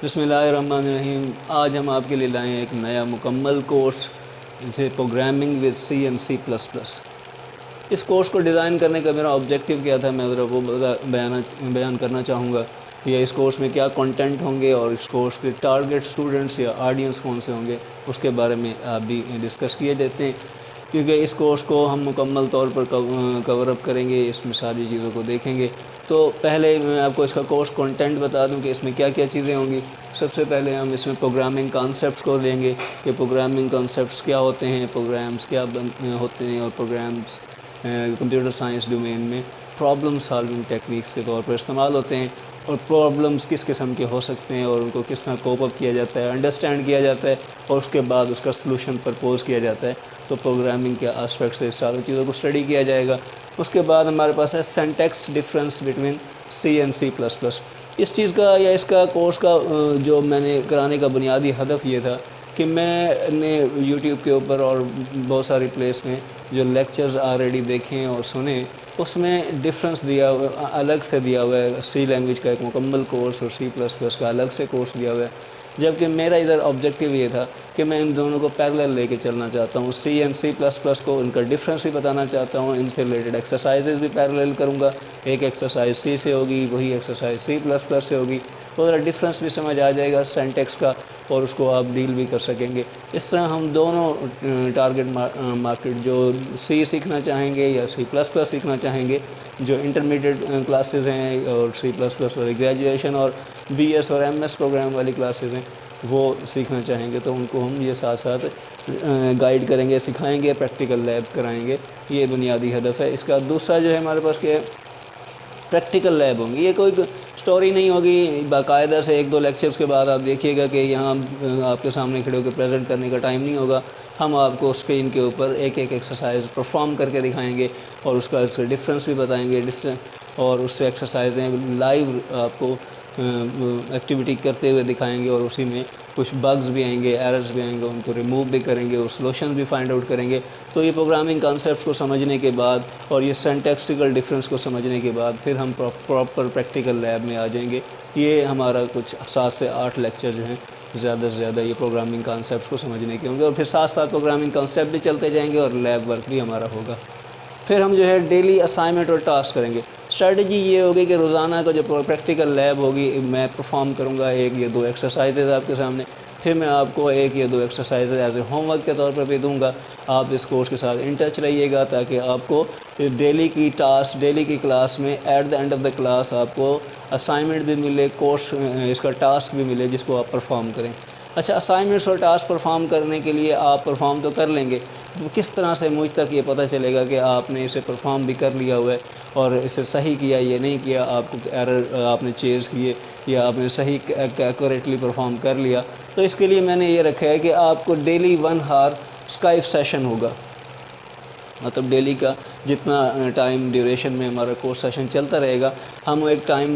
بسم اللہ الرحمن الرحیم۔ آج ہم آپ کے لیے لائے ہیں ایک نیا مکمل کورس، جسے programming with C and C plus plus. اس کورس کو ڈیزائن کرنے کا میرا آبجیکٹیو کیا تھا، میں ذرا وہ بیان کرنا چاہوں گا کہ اس کورس میں کیا کنٹینٹ ہوں گے اور اس کورس کے ٹارگیٹ اسٹوڈنٹس یا آڈینس کون سے ہوں گے، اس کے بارے میں آپ بھی ڈسکس کیے دیتے ہیں، کیونکہ اس کورس کو ہم مکمل طور پر کور اپ کریں گے، اس میں ساری چیزوں کو دیکھیں گے۔ تو پہلے میں آپ کو اس کا کورس کنٹینٹ بتا دوں کہ اس میں کیا کیا چیزیں ہوں گی۔ سب سے پہلے ہم اس میں پروگرامنگ کانسیپٹس کو لیں گے کہ پروگرامنگ کانسیپٹس کیا ہوتے ہیں، پروگرامز کیا ہوتے ہیں، اور پروگرامز کمپیوٹر سائنس ڈومین میں پرابلم سالونگ ٹیکنیکس کے طور پر استعمال ہوتے ہیں، اور پرابلمز کس قسم کے ہو سکتے ہیں اور ان کو کس طرح کوپ اپ کیا جاتا ہے، انڈرسٹینڈ کیا جاتا ہے، اور اس کے بعد اس کا سلوشن پرپوز کیا جاتا ہے۔ تو پروگرامنگ کے آسپیکٹ سے ساری چیزوں کو اسٹڈی کیا جائے گا۔ اس کے بعد ہمارے پاس ہے syntax difference between C and C plus plus. اس چیز کا یا اس کا کورس کا جو میں نے کرانے کا بنیادی ہدف یہ تھا کہ میں نے یوٹیوب کے اوپر اور بہت ساری پلیس میں جو لیکچرز آلریڈی دیکھیں اور سنیں، اس میں ڈفرینس دیا ہوا الگ سے دیا ہوا ہے، سی لینگویج کا ایک مکمل کورس اور سی پلس پلس کا الگ سے کورس دیا ہوا ہے، جبکہ میرا ادھر آبجیکٹیو یہ تھا کہ میں ان دونوں کو پیرلل لے کے چلنا چاہتا ہوں۔ سی اینڈ سی پلس پلس کو ان کا ڈفرینس بھی بتانا چاہتا ہوں، ان سے ریلیٹڈ ایکسرسائزز بھی پیرلل کروں گا۔ ایک ایکسرسائز سی سے ہوگی، وہی ایکسرسائز سی پلس پلس سے ہوگی، تو ذرا ڈفرینس بھی سمجھ آ جائے گا سینٹیکس کا، اور اس کو آپ ڈیل بھی کر سکیں گے۔ اس طرح ہم دونوں ٹارگیٹ مارکیٹ جو سی سیکھنا چاہیں گے یا سی پلس پلس سیکھنا چاہیں گے، جو انٹرمیڈیٹ کلاسز ہیں اور سی پلس پلس والی گریجویشن اور بی ایس اور ایم ایس پروگرام والی کلاسز ہیں، وہ سیکھنا چاہیں گے، تو ان کو ہم یہ ساتھ ساتھ گائیڈ کریں گے، سکھائیں گے، پریکٹیکل لیب کرائیں گے۔ یہ بنیادی ہدف ہے۔ اس کا دوسرا جو ہے ہمارے پاس کہ پریکٹیکل لیب ہوں گی۔ یہ کوئی سٹوری نہیں ہوگی باقاعدہ سے ایک دو لیکچرز کے بعد آپ دیکھیے گا کہ یہاں آپ کے سامنے کھڑے ہو کے پریزنٹ کرنے کا ٹائم نہیں ہوگا۔ ہم آپ کو اسکرین کے اوپر ایک ایک ایکسرسائز پرفارم کر کے دکھائیں گے، اور اس کا ڈفرینس بھی بتائیں گے، اور اس سے ایکسرسائزیں لائیو آپ کو ایکٹیویٹی کرتے ہوئے دکھائیں گے، اور اسی میں کچھ بگز بھی آئیں گے، ایررز بھی آئیں گے، ان کو ریموو بھی کریں گے، اور سولوشنز بھی فائنڈ آؤٹ کریں گے۔ تو یہ پروگرامنگ کانسیپٹس کو سمجھنے کے بعد اور یہ سینٹیکسیکل ڈفرینس کو سمجھنے کے بعد پھر ہم پراپر پریکٹیکل لیب میں آ جائیں گے۔ یہ ہمارا کچھ 7 سے 8 لیکچر جو ہیں زیادہ سے زیادہ یہ پروگرامنگ کانسیپٹس کو سمجھنے کے ہوں گے، اور پھر ساتھ ساتھ پروگرامنگ کانسیپٹ بھی چلتے جائیں گے اور لیب ورک بھی ہمارا ہوگا۔ پھر ہم جو ہے ڈیلی اسائنمنٹ اور ٹاسک کریں گے۔ اسٹریٹجی یہ ہوگی کہ روزانہ کا جو پریکٹیکل لیب ہوگی میں پرفارم کروں گا 1 یا 2 ایکسرسائزز آپ کے سامنے، پھر میں آپ کو 1 یا 2 exercises as a home work کے طور پر بھی دوں گا۔ آپ اس کورس کے ساتھ ان ٹچ رہیے گا تاکہ آپ کو ڈیلی کی ٹاسک، ڈیلی کی کلاس میں at the end of the class آپ کو اسائنمنٹ بھی ملے، کورس اس کا ٹاسک بھی ملے جس کو آپ پرفارم کریں۔ اچھا، اسائنمنٹس اور ٹاسک پرفارم کرنے کے لیے آپ پرفارم تو کر لیں گے، کس طرح سے مجھ تک یہ پتہ چلے گا کہ آپ نے اسے پرفارم بھی کر لیا ہوا ہے اور اسے صحیح کیا یہ نہیں کیا، آپ کو ایرر آپ نے چیز کیے یا آپ نے صحیح ایکوریٹلی پرفارم کر لیا؟ تو اس کے لیے میں نے یہ رکھا ہے کہ آپ کو ڈیلی 1 ہار اسکائپ سیشن ہوگا، مطلب ڈیلی کا جتنا ٹائم ڈیوریشن میں ہمارا کورس سیشن چلتا رہے گا، ہم ایک ٹائم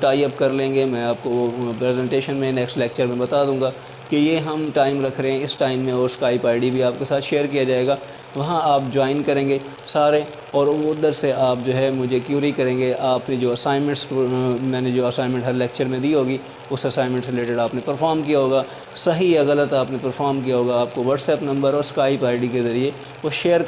ٹائی اپ کر لیں گے۔ میں آپ کو پریزنٹیشن میں نیکسٹ لیکچر میں بتا دوں گا کہ یہ ہم ٹائم رکھ رہے ہیں اس ٹائم میں، اور اسکائپ آئی ڈی بھی آپ کے ساتھ شیئر کیا جائے گا۔ وہاں آپ جوائن کریں گے سارے، اور ادھر سے آپ جو ہے مجھے کیوری کریں گے۔ آپ نے جو اسائنمنٹس میں نے جو اسائنمنٹ ہر لیکچر میں دی ہوگی، اس اسائنمنٹ سے ریلیٹڈ آپ نے پرفارم کیا ہوگا، صحیح یا غلط آپ نے پرفارم کیا ہوگا، آپ کو واٹس ایپ نمبر اور اسکائپ آئی ڈی کے ذریعے وہ شیئر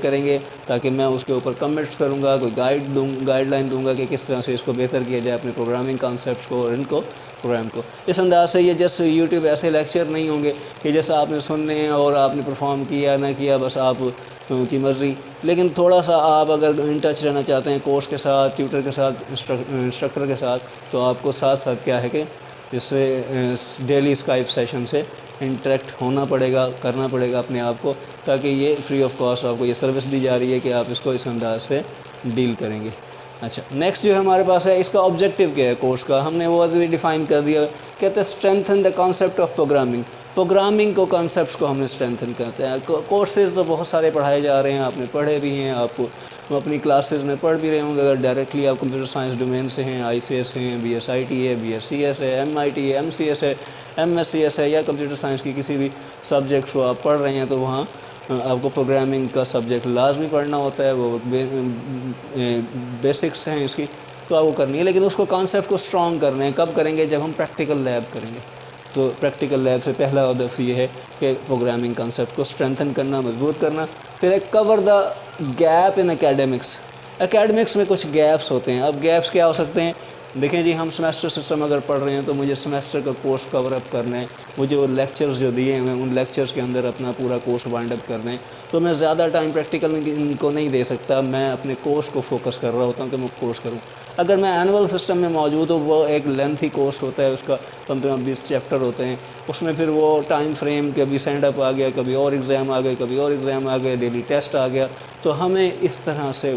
کریں گے، تاکہ میں اس کے اوپر کمنٹس کروں گا، کوئی گائیڈ لائن دوں گا کہ کس طرح سے اس کو بہتر کیا جائے اپنے پروگرامنگ کانسیپٹس کو اور ان کو پروگرام کو۔ اس انداز سے یہ جسٹ یوٹیوب ایسے لیکچر نہیں ہوں گے کہ جیسا آپ نے سننے ہیں اور آپ نے پرفارم کیا نہ کیا بس آپ کی مرضی، لیکن تھوڑا سا آپ اگر ان ٹچ رہنا چاہتے ہیں کورس کے ساتھ، ٹیوٹر کے ساتھ، انسٹرکٹر کے ساتھ، تو آپ کو ساتھ ساتھ کیا ہے کہ اس سے ڈیلی اسکائپ سیشن سے انٹریکٹ ہونا پڑے گا، کرنا پڑے گا اپنے آپ کو، تاکہ یہ فری آف کاسٹ آپ کو یہ سروس دی جا رہی ہے کہ آپ اس کو اس انداز سے ڈیل کریں گے۔ اچھا، نیکسٹ جو ہمارے پاس ہے، اس کا آبجیکٹیو کیا ہے کورس کا، ہم نے وہ بھی ڈیفائن کر دیا، کہتے ہیں strengthen the concept of programming کو کانسیپٹس کو ہم نے اسٹرینتھن کرتے ہیں۔ کورسز تو بہت سارے پڑھائے جا رہے ہیں، آپ نے پڑھے بھی ہیں، آپ اپنی کلاسز میں پڑھ بھی رہے ہوں گے، اگر ڈائریکٹلی آپ کمپیوٹر سائنس ڈومین سے ہیں، آئی سی ایس ہیں، بی ایس آئی ٹی ہے، بی ایس سی ایس ہے، ایم آئی ٹی ہے، ایم سی ایس ہے، ایم ایس سی ایس ہے، یا کمپیوٹر سائنس کی کسی بھی سبجیکٹ کو آپ پڑھ رہے ہیں، تو وہاں آپ کو پروگرامنگ کا سبجیکٹ لازمی پڑھنا ہوتا ہے، وہ بیسکس ہیں اس کی۔ تو آپ کو کرنی ہے، لیکن اس کو کانسیپٹ کو اسٹرانگ کرنا ہے. کب کریں گے؟ جب ہم پریکٹیکل لیب کریں گے. تو پریکٹیکل لیب سے پہلا ہدف یہ ہے کہ پروگرامنگ کانسیپٹ کو اسٹرینتھن کرنا، مضبوط کرنا. پھر ایک cover the gap in academics. Academics میں کچھ گیپس ہوتے ہیں. اب گیپس کیا ہو سکتے ہیں؟ دیکھیں جی، ہم سمیسٹر سسٹم اگر پڑھ رہے ہیں تو مجھے سمیسٹر کا کورس کور اپ کرنا ہے. مجھے وہ لیکچرز جو دیے ہیں ان لیکچرز کے اندر اپنا پورا کورس وائنڈ اپ کرنا ہے. تو میں زیادہ ٹائم پریکٹیکل ان کو نہیں دے سکتا. میں اپنے کورس کو فوکس کر رہا ہوتا ہوں کہ میں کورس کروں. اگر میں اینول سسٹم میں موجود ہوں، وہ ایک لینتھی کورس ہوتا ہے، اس کا 15-20 چیپٹر ہوتے ہیں. اس میں پھر وہ ٹائم فریم کبھی سینڈ اپ آ گیا، کبھی اور ایگزام آ گئے، کبھی اور ایگزام آ گئے، ڈیلی ٹیسٹ آ گیا. تو ہمیں اس طرح سے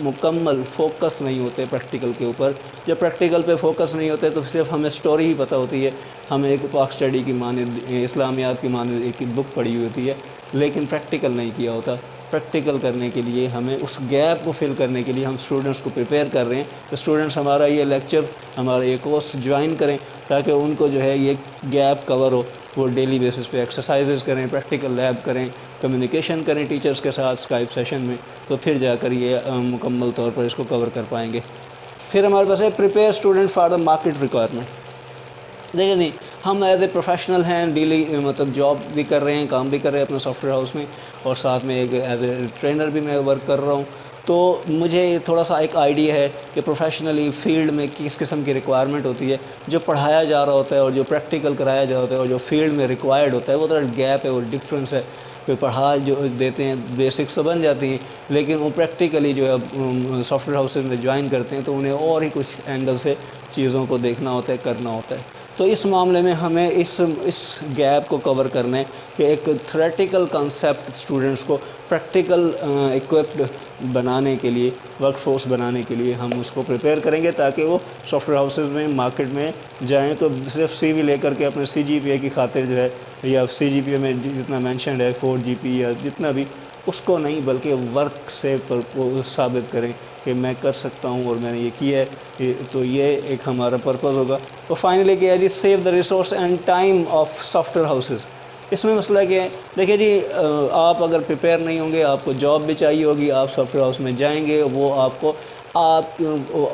مکمل فوکس نہیں ہوتے پریکٹیکل کے اوپر. جب پریکٹیکل پہ فوکس نہیں ہوتے تو صرف ہمیں اسٹوری ہی پتہ ہوتی ہے. ہمیں ایک پاک اسٹڈی کی مانند، اسلامیات کی مانند ایک بک پڑھی ہوئی ہوتی ہے، لیکن پریکٹیکل نہیں کیا ہوتا. پریکٹیکل کرنے کے لیے ہمیں اس گیپ کو فل کرنے کے لیے ہم اسٹوڈنٹس کو پریپیئر کر رہے ہیں. اسٹوڈنٹس ہمارا یہ لیکچر، ہمارا یہ کورس جوائن کریں تاکہ ان کو جو ہے یہ گیپ کور ہو. وہ ڈیلی بیسس پہ ایکسرسائزز کریں، پریکٹیکل لیب کریں، کمیونیکیشن کریں ٹیچرز کے ساتھ اسکائپ سیشن میں. تو پھر جا کر یہ مکمل طور پر اس کو کور کر پائیں گے. پھر ہمارے پاس ہے prepare student for the market requirement. دیکھیں نہیں، ہم ایز اے پروفیشنل ہیں، ڈیلی مطلب جاب بھی کر رہے ہیں، کام بھی کر رہے ہیں اپنے سافٹ ویئر ہاؤس میں، اور ساتھ میں ایک ایز اے ٹرینر بھی میں ورک کر رہا ہوں. تو مجھے تھوڑا سا ایک آئیڈیا ہے کہ پروفیشنلی فیلڈ میں کس قسم کی ریکوائرمنٹ ہوتی ہے. جو پڑھایا جا رہا ہوتا ہے اور جو پریکٹیکل کرایا جا ہوتا ہے اور جو فیلڈ میں ریکوائرڈ ہوتا ہے، وہ تھوڑا گیپ ہے، وہ ڈفرینس ہے. کوئی پڑھا جو دیتے ہیں، بیسکس تو بن جاتی ہیں، لیکن وہ پریکٹیکلی جو ہے سافٹ ویئر ہاؤسز میں جوائن کرتے ہیں تو انہیں اور ہی کچھ اینگل سے چیزوں کو دیکھنا ہوتا ہے، کرنا ہوتا ہے. تو اس معاملے میں ہمیں اس گیپ کو کور کرنا ہے کہ ایک تھیوریٹیکل کانسیپٹ اسٹوڈنٹس کو پریکٹیکل ایکوپڈ بنانے کے لیے، ورک فورس بنانے کے لیے ہم اس کو پریپیئر کریں گے تاکہ وہ سافٹ ویئر ہاؤسز میں، مارکیٹ میں جائیں تو صرف سی وی لے کر کے اپنے سی جی پی اے کی خاطر جو ہے، یا سی جی پی اے میں جتنا مینشنڈ ہے 4 GP یا جتنا بھی، اس کو نہیں بلکہ ورک سے ثابت کریں کہ میں کر سکتا ہوں اور میں نے یہ کیا ہے. تو یہ ایک ہمارا پرپز ہوگا. تو فائنلی کیا ہے جی، save the resource and time of software houses. اس میں مسئلہ کیا ہے؟ دیکھیں جی، آپ اگر پریپیئر نہیں ہوں گے، آپ کو جاب بھی چاہیے ہوگی، آپ سافٹ ویئر ہاؤس میں جائیں گے، وہ آپ کو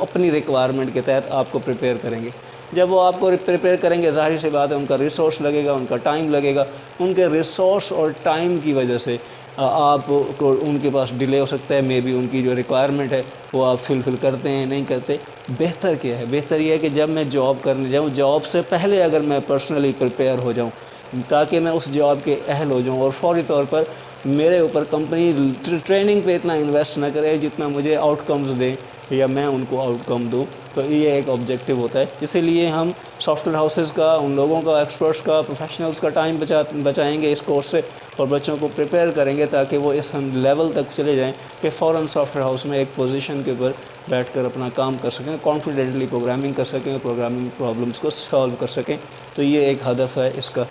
اپنی ریکوائرمنٹ کے تحت آپ کو پریپیئر کریں گے. جب وہ آپ کو پریپیئر کریں گے، ظاہر سی بات ہے ان کا ریسورس لگے گا، ان کا ٹائم لگے گا. ان کے ریسورس اور ٹائم کی وجہ سے آپ کو ان کے پاس ڈیلے ہو سکتا ہے. مے بی ان کی جو ریکوائرمنٹ ہے وہ آپ فل کرتے ہیں، نہیں کرتے. بہتر کیا ہے؟ بہتر یہ ہے کہ جب میں جاب کرنے جاؤں، جاب سے پہلے اگر میں پرسنلی پریپیئر ہو جاؤں تاکہ میں اس جاب کے اہل ہو جاؤں، اور فوری طور پر میرے اوپر کمپنی ٹریننگ پہ اتنا انویسٹ نہ کرے جتنا مجھے آؤٹ کمز دے یا میں ان کو آؤٹ کم دوں. تو یہ ایک آبجیکٹیو ہوتا ہے. اسی لیے ہم سافٹ ویئر ہاؤسز کا، ان لوگوں کا، ایکسپرٹس کا، پروفیشنلز کا ٹائم بچائیں گے اس کورس سے، اور بچوں کو پریپیئر کریں گے تاکہ وہ اس لیول تک چلے جائیں کہ فوراً سافٹ ویئر ہاؤس میں ایک پوزیشن کے اوپر بیٹھ کر اپنا کام کر سکیں، کانفیڈنٹلی پروگرامنگ کر سکیں، پروگرامنگ پرابلمس کو سالو کر سکیں. تو یہ ایک ہدف ہے اس کا.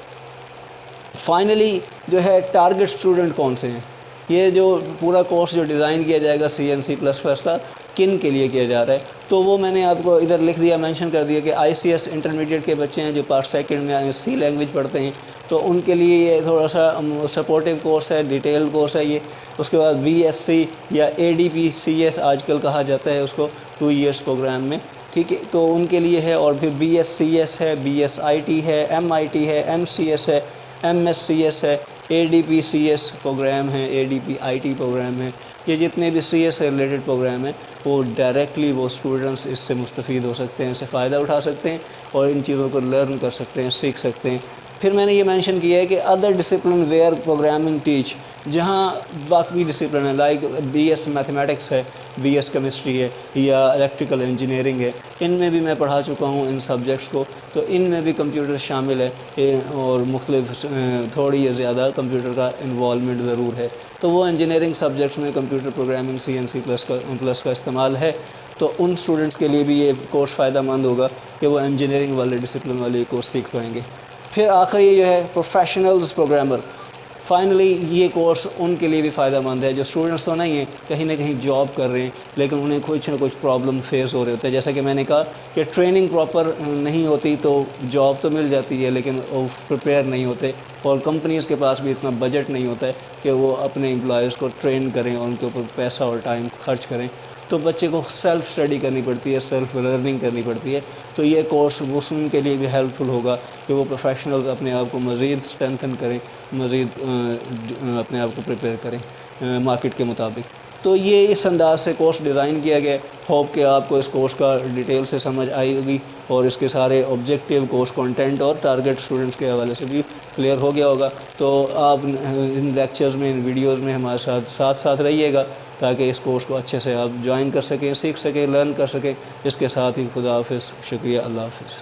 فائنلی جو ہے ٹارگٹ اسٹوڈنٹ کون سے ہیں؟ یہ جو پورا کورس جو ڈیزائن کیا جائے گا C++ کا، کن کے لیے کیا جا رہا ہے؟ تو وہ میں نے آپ کو ادھر لکھ دیا، مینشن کر دیا کہ ICS انٹرمیڈیٹ کے بچے ہیں جو پارٹ سیکنڈ میں C لینگویج پڑھتے ہیں. تو ان کے لیے یہ تھوڑا سا سپورٹیو کورس ہے، ڈیٹیل کورس ہے یہ. اس کے بعد BSc یا ADPCS آج کل کہا جاتا ہے اس کو، 2 ایئرس پروگرام میں، ٹھیک ہے. تو ان کے لیے ہے. اور پھر BScs ہے، BSIT ہے، MIT ہے، MCS ہے، MSCS ہے، ADPCS پروگرام ہیں، ADPIT پروگرام ہیں. یہ جتنے بھی CS سے ریلیٹڈ پروگرام ہیں وہ ڈائریکٹلی وہ اسٹوڈنٹس اس سے مستفید ہو سکتے ہیں، اس سے فائدہ اٹھا سکتے ہیں اور ان چیزوں کو لرن کر سکتے ہیں، سیکھ سکتے ہیں. پھر میں نے یہ مینشن کیا ہے کہ other discipline where programming teach, جہاں باقی ڈسپلن ہے، لائک BS میتھمیٹکس ہے، BS کیمسٹری ہے، یا الیکٹریکل انجینئرنگ ہے، ان میں بھی میں پڑھا چکا ہوں ان سبجیکٹس کو. تو ان میں بھی کمپیوٹر شامل ہے اور مختلف تھوڑی یا زیادہ کمپیوٹر کا انوالومنٹ ضرور ہے. تو وہ انجینئرنگ سبجیکٹس میں کمپیوٹر پروگرامنگ C++ کا استعمال ہے. تو ان اسٹوڈنٹس کے لیے بھی یہ کورس فائدہ مند ہوگا کہ وہ انجینئرنگ والے ڈسپلن والے کورس سیکھ پائیں گے. پھر آخری جو ہے پروفیشنلز پروگرامر. فائنلی یہ کورس ان کے لیے بھی فائدہ مند ہے جو اسٹوڈنٹس تو نہیں ہیں، کہیں نہ کہیں جاب کر رہے ہیں لیکن انہیں کچھ نہ کچھ پرابلم فیس ہو رہے ہوتے ہیں. جیسا کہ میں نے کہا کہ ٹریننگ پراپر نہیں ہوتی تو جاب تو مل جاتی ہے لیکن وہ پریپیئر نہیں ہوتے اور کمپنیز کے پاس بھی اتنا بجٹ نہیں ہوتا ہے کہ وہ اپنے امپلائیز کو ٹرین کریں اور ان کے اوپر پیسہ اور ٹائم خرچ کریں، تو بچے کو سیلف اسٹڈی کرنی پڑتی ہے، سیلف لرننگ کرنی پڑتی ہے. تو یہ کورس ان کے لیے بھی ہیلپ فل ہوگا کہ وہ پروفیشنلز اپنے آپ کو مزید اسٹرینتھن کریں، مزید اپنے آپ کو پریپیئر کریں مارکیٹ کے مطابق. تو یہ اس انداز سے کورس ڈیزائن کیا گیا ہے. ہوپ کہ آپ کو اس کورس کا ڈیٹیل سے سمجھ آئی ہوگی اور اس کے سارے آبجیکٹیو، کورس کنٹینٹ اور ٹارگیٹ اسٹوڈنٹس کے حوالے سے بھی کلیئر ہو گیا ہوگا. تو آپ ان لیکچرز میں، ان ویڈیوز میں ہمارے ساتھ رہیے گا تاکہ اس کورس کو اچھے سے آپ جوائن کر سکیں، سیکھ سکیں، لرن کر سکیں. اس کے ساتھ ہی خدا حافظ، شکریہ، اللہ حافظ.